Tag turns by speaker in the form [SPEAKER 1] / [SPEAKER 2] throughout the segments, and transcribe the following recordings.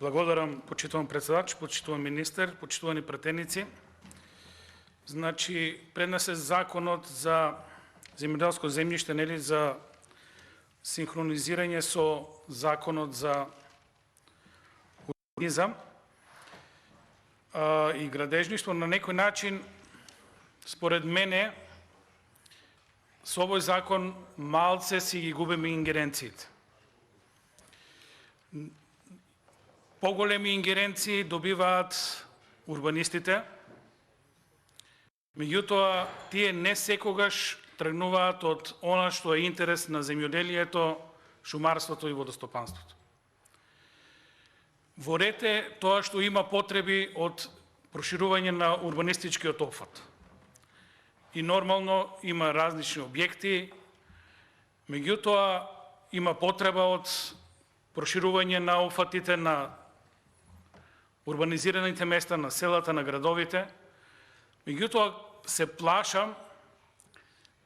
[SPEAKER 1] Благодарам, почитуван председател, почитуван министър, почитувани пратеници. Значи, пред нас е законот за земјоделско земјиште, нели, за синхронизирање со законот за урбанизам и градежништво. На некој начин, според мене, со овој закон малце си ги губиме ингеренциите. Поголеми ингеренции добиваат урбанистите, меѓутоа тие не секогаш тргнуваат од она што е интерес на земјоделието, шумарството и водостопанството. Во ред е тоа што има потреби од проширување на урбанистичкиот опфат. И нормално има различни објекти, меѓутоа има потреба од проширување на опфатите на урбанизираните места, на селата, на градовите. Меѓутоа се плашам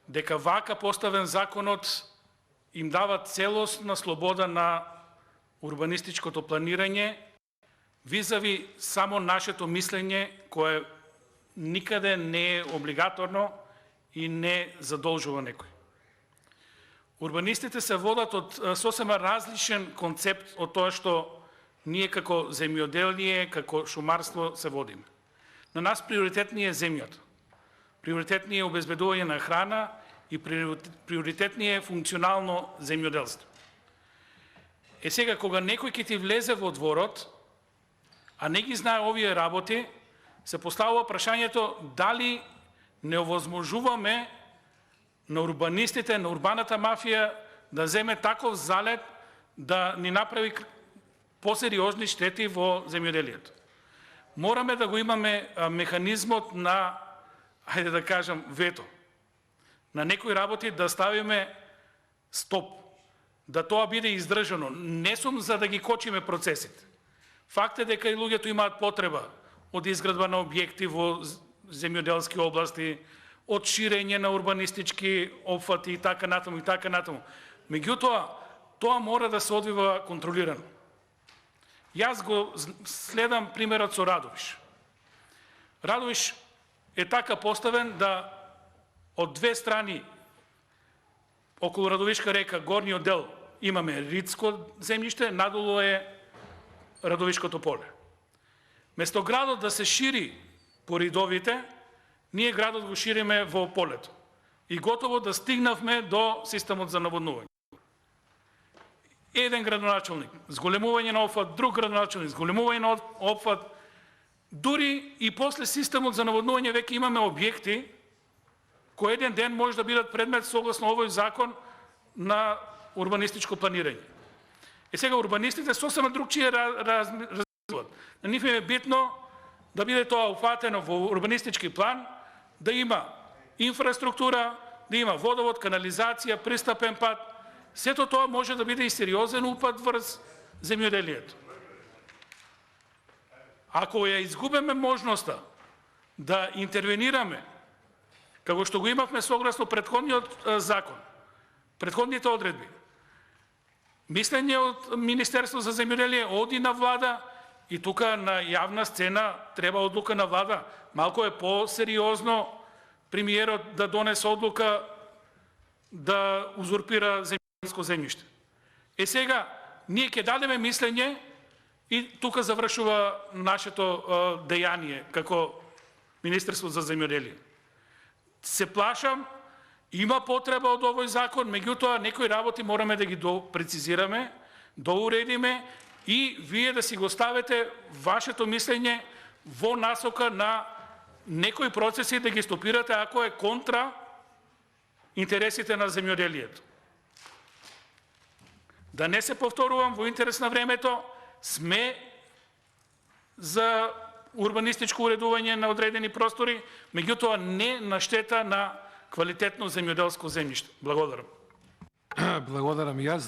[SPEAKER 1] дека вака поставен законот им дава целосна слобода на урбанистичкото планирање визави само нашето мислење, кое никаде не е облигаторно и не задолжува некој. Урбанистите се водат од сосема различен концепт од тоа што ние како земјоделие, како шумарство се водиме. На нас приоритет ни е земјата. Приоритет ни е обезбедување на храна и приоритет ни е функционално земјоделство. Сега, кога некој ќе ти влезе во дворот, а не ги знае овие работи, се поставува прашањето дали не овозможуваме на урбанистите, на урбаната мафија да земе таков залет да ни направи посериозни штети во земјоделието. Мораме да го имаме механизмот на, хајде да кажам, вето. На некои работи да ставиме стоп, да тоа биде издржано. Не сум за да ги кочиме процесите. Факт е дека и луѓето имаат потреба од изградба на објекти во земјоделски области, од ширење на урбанистички опфати и така натаму и така натаму. Меѓутоа, тоа мора да се одвива контролирано. Јас го следам примерот со Радовиш. Радовиш е така поставен да од две страни околу Радовишка река, горниот дел, имаме ридско земјиште, надолу е Радовишкото поле. Место градот да се шири по ридовите, ние градот го шириме во полето. И готово да стигнавме до системот за наводнување. Еден градоначалник, зголемување на опфат, друг градоначалник, зголемување на опфат, дури и после системот за наводнување веќе имаме објекти кои еден ден може да бидат предмет согласно овој закон на урбанистичко планирање. Сега урбанистите сосема другчие размислуваат. На нив е битно да биде тоа упатено во урбанистички план, да има инфраструктура, да има водовод, канализација, пристапен пат. Сето тоа може да биде и сериозен упад врз земјоделието. Ако ја изгубиме можноста да интервенираме, како што го имавме согласно претходниот закон, претходните одредби, мислење од Министерство за земјоделие оди на влада и тука на јавна сцена треба одлука на влада. Малко е по-сериозно премиерот да донесе одлука да узурпира земјоделско земјиште. Сега, ние ќе дадеме мислење и тука завршува нашето дејание како Министерство за земјоделие. Се плашам, има потреба од овој закон, меѓутоа некои работи мораме да ги допрецизираме, доуредиме и вие да си го ставите вашето мислење во насока на некои процеси да ги стопирате ако е контра интересите на земјоделието. Да не се повторувам, во интерес на времето, сме за урбанистичко уредување на одредени простори, меѓутоа не на штета на квалитетно земјоделско земјиште. Благодарам.
[SPEAKER 2] Благодарам и јас.